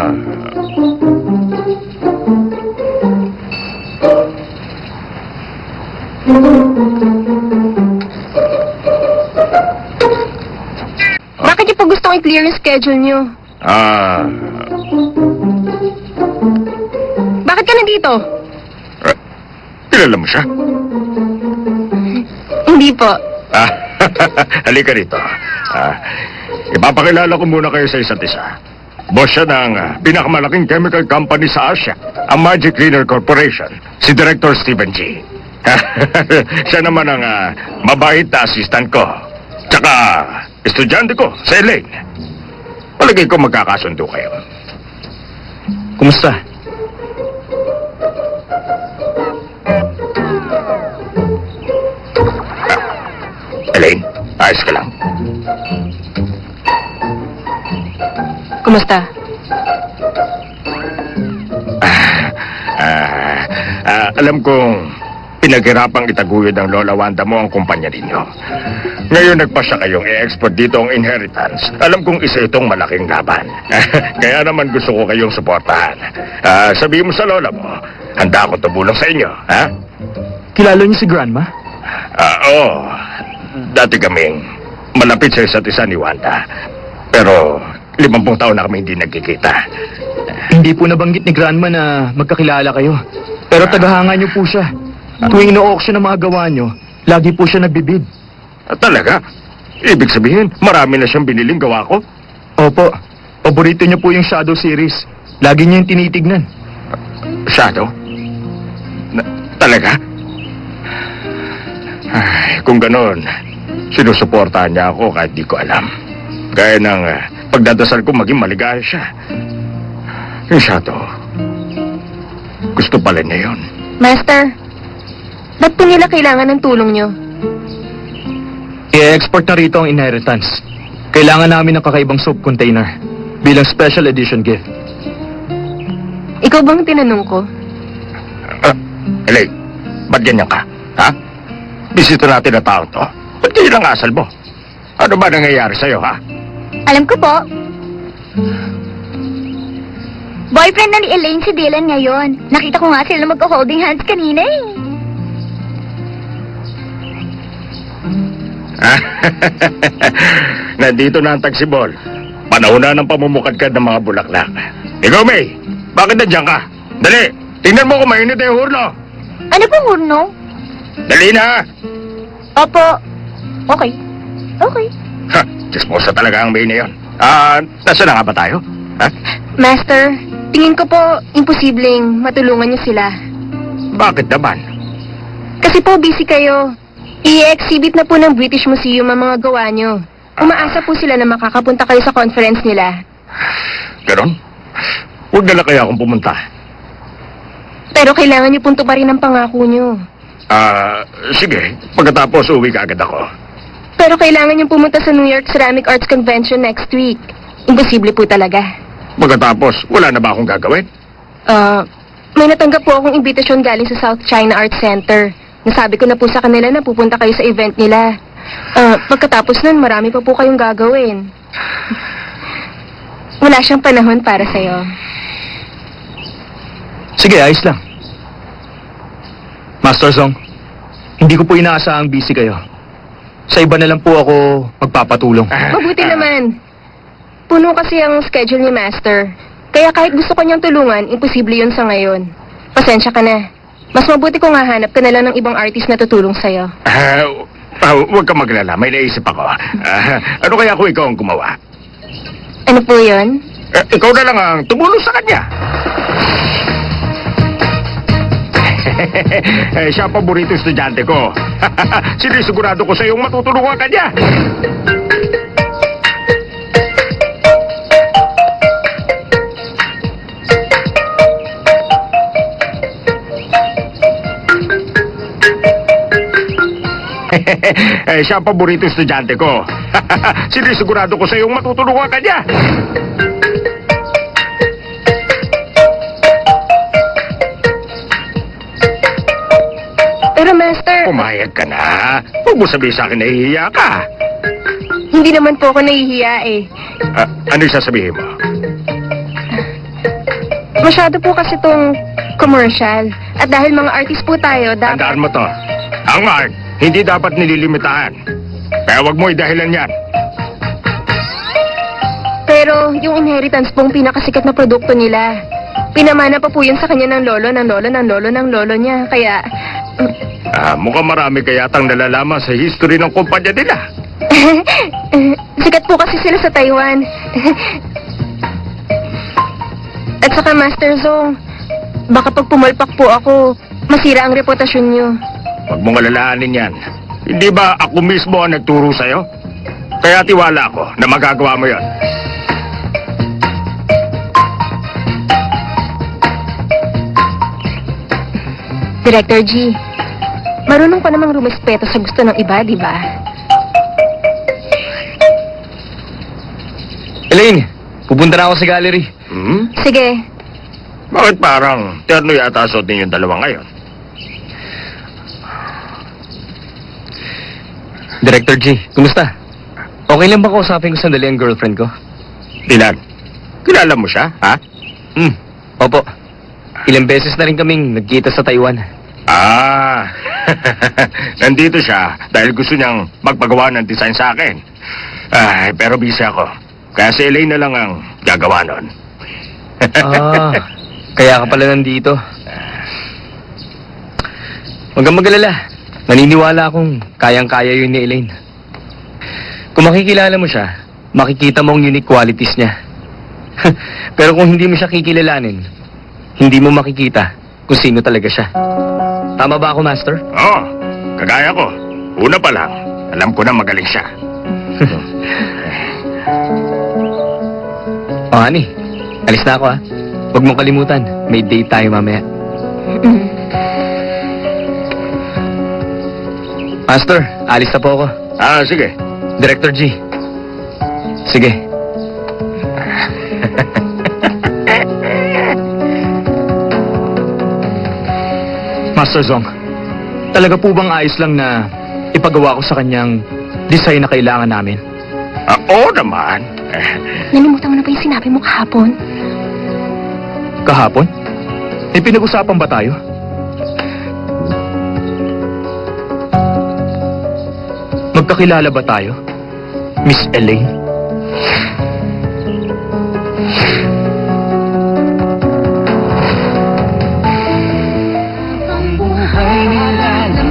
Bakit niyo po gustong i-clear yung schedule niyo? Bakit ka nandito? Kilala mo siya? Hindi po. Halika rito. Ipapakilala ko muna kayo sa isa't isa. Boss siya ng pinakamalaking chemical company sa Asia, ang Magic Cleaner Corporation, si Director Stephen G. Siya naman ang mabait na assistant ko. Tsaka, estudyante ko sa Elaine. Palagay ko magkakasundo kayo. Kumusta? Elaine, ayos ka lang. Kumusta? Alam kong pinaghirapang itaguyod ng Lola Wanda mo ang kumpanya ninyo. Ngayon nagpasya kayong i-export dito ang inheritance. Alam kong isa itong malaking laban. Kaya naman gusto ko kayong suportahan. Sabihin mo sa Lola mo, handa ako tumulong sa inyo, ha? Kilala niyo si Grandma? Oo. Dati kaming malapit sa isa't isa ni Wanda. Pero 50 taon na kami hindi nagkikita. Hindi po nabanggit ni Grandma na magkakilala kayo. Pero tagahanga niyo po siya. Tuwing ino-auction ang mga gawa niyo, lagi po siya nagbibid. Talaga? Ibig sabihin, marami na siyang biniling gawa ko? Opo. Paborito niyo po yung Shadow series. Lagi niyo yung tinitignan. Shadow? Talaga? Ay, kung ganon, sinusuportahan niya ako kahit di ko alam. Gaya ng pagdadasal ko maging maligaya siya. Yung Shadow, gusto pala niya yun. Master, ba't po nila kailangan ng tulong niyo? I-export na rito ang inheritance. Kailangan namin ng kakaibang soap container bilang special edition gift. Ikaw bang tinanong ko? Elaine, ba't ganyan ka? Ha? Bisito natin na tao to. Ba't ganyan ang asal mo? Ano ba nangyayari sa'yo, ha? Alam ko po. Boyfriend na ni Elaine si Dylan ngayon. Nakita ko nga sila magka-holding hands kanina eh. Nandito na ang tagsibol. Panahon na ng pamumukadkad ng mga bulaklak. Ikaw, May, bakit nandiyan ka? Dali, tingnan mo kung mainit na yung hurno. Ano pong urno? Dali na! Opo. Okay. Okay. Ha, chismosa talaga ang May na yun. Nasaan na nga ba tayo? Ha? Master, tingin ko po imposibleng matulungan niyo sila. Bakit naman? Kasi po busy kayo. I-exhibit na po ng British Museum ang mga gawa niyo. Umaasa po sila na makakapunta kayo sa conference nila. Ganon? Huwag na lang kaya akong pumunta. Pero kailangan niyo pong tuparin ang pangako niyo. Sige. Pagkatapos, uwi ka agad ako. Pero kailangan niyo pumunta sa New York Ceramic Arts Convention next week. Imposible po talaga. Pagkatapos, wala na ba akong gagawin? May natanggap po akong imbitasyon galing sa South China Arts Center. Nasabi ko na po sa kanila na pupunta kayo sa event nila. Pagkatapos nun, marami pa po kayong gagawin. Wala siyang panahon para sa'yo. Sige, ayos lang. Master Zong, hindi ko po inaasahang busy kayo. Sa iba na lang po ako magpapatulong. Mabuti naman. Puno kasi ang schedule ni Master. Kaya kahit gusto ko niyang tulungan, imposible yun sa ngayon. Pasensya ka na. Mas mabuti kung hahanap ka na lang ng ibang artist na tutulong sa'yo. Huwag kang maglala. May naisip ako. Ano kaya kung ikaw ang gumawa? Ano po yun? Ikaw na lang ang tumulong sa kanya. Siya ang paborito estudyante ko. Sinisigurado ko sa iyong matutulungan ka niya. Siya ang paborito estudyante ko. Sinisigurado ko sa iyong matutulungan ka niya. Pero Master, Pumayag ka na. Huwag mo sabihin sa akin na nahihiya ka. hindi naman po ako nahihiya eh. Ano yung sasabihin mo? Masyado po kasi tong commercial. At dahil mga artist po tayo, dapat... Tandaan mo to. Ang art, hindi dapat nililimitahan. Kaya wag mo idahilan yan. Pero yung inheritance pong pinakasikat na produkto nila, pinamana pa po yun sa kanya ng lolo, ng lolo, ng lolo, ng lolo niya. Kaya... Mukhang marami kaya tang nalalaman sa history ng kumpanya nila. Sikat po kasi sila sa Taiwan. At saka Master Zong, baka pag pumalpak po ako, masira ang reputasyon niyo. Huwag mong alalahanin yan. Hindi ba ako mismo ang nagturo sa'yo? Kaya tiwala ako na magagawa mo yon. Director G, marunong pa namang rumespeto sa gusto ng iba, di ba? Elaine, pupunta na ako sa gallery. Sige, Bakit parang terno yata suot ninyong dalawa ngayon? Director G, kumusta? Okay lang ba kausapin ko sandali ang girlfriend ko? Dylan, kilala mo siya, ha? Opo. Ilang beses na rin kaming nagkita sa Taiwan. Ah, nandito siya dahil gusto niyang magpagawa ng design sa akin. Ay, pero busy ako. Kaya si Elaine na lang ang gagawa nun. Kaya ka pala nandito. Huwag kang mag-alala. Naniniwala akong kayang-kaya yun ni Elaine. Kung makikilala mo siya, makikita mo ang unique qualities niya. Pero kung hindi mo siya kikilalanin, hindi mo makikita kung sino talaga siya. Tama ba ako, Master? Oo, kagaya ko. Una pa lang, alam ko na magaling siya. Honey, alis na ako ha. Huwag mong kalimutan, may date tayo mamaya. Master, alis na po ako. Sige. Director G. Sige. Master Zong, talaga po bang ayos lang na ipagawa ko sa kanyang design na kailangan namin? Oo naman. nalimutan mo na ba yung sinabi mo kahapon? Kahapon? May pinag-usapan ba tayo? Magkakilala ba tayo, Miss Elaine? Ang buhay nilalaman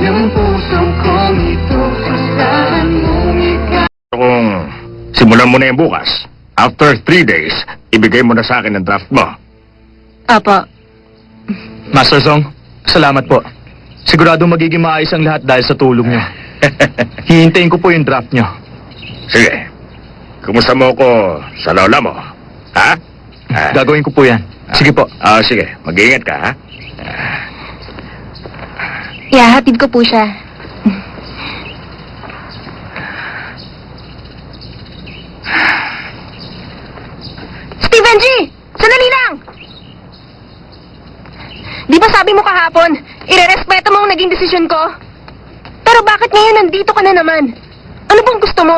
ng pusong kong ito. Asahan mong ikaw. Kung simulan mo na yung bukas, after 3 days, ibigay mo na sa akin ang draft mo. Apo. Master Zong, salamat po. Sigurado magiging maayos ang lahat dahil sa tulong niyo. Hihintayin ko po yung draft niyo. Sige. Kumusta mo ko sa lola mo? Ha? Gagawin ko po yan. Sige po. Sige. Mag-iingat ka, ha? Ihahatid ko po siya. Steven G! Sandali lang! Di ba sabi mo kahapon, irerespeto mo ang naging desisyon ko? Pero bakit ngayon nandito ka na naman? Ano bang gusto mo?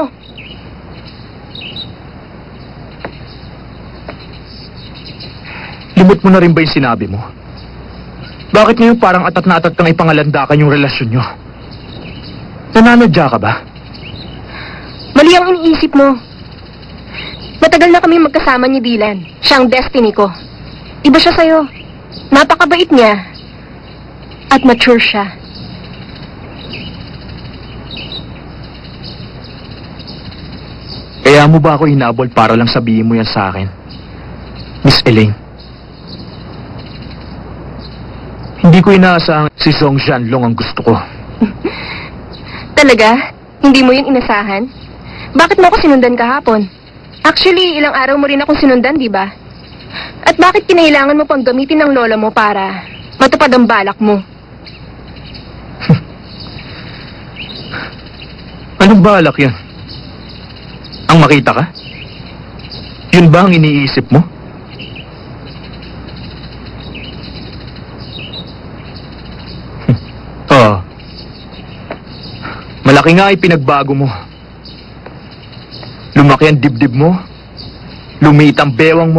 Limot mo na rin ba yung sinabi mo? Bakit ngayon parang atat na atat kang ipangalandakan yung relasyon nyo? Nananadya ka ba? Mali ang iniisip mo. Matagal na kami magkasama ni Dylan. Siya ang destiny ko. Iba siya sa'yo. Napakabait niya. At mature siya. Kaya mo ba ako hinabol para lang sabihin mo yan sa akin? Miss Elaine. Hindi ko inaasahang si Zong Jianlong ang gusto ko. Talaga? Hindi mo yun inasahan? Bakit mo ako sinundan kahapon? Actually, ilang araw mo rin akong sinundan, di ba? At bakit kinailangan mo pang gamitin ng lola mo para matupad ang balak mo? Anong balak yan? Ang makita ka? Yun ba ang iniisip mo? Oo. Malaki nga ipinagbago mo. Lumaki ang dibdib mo. Lumiit ang bewang mo.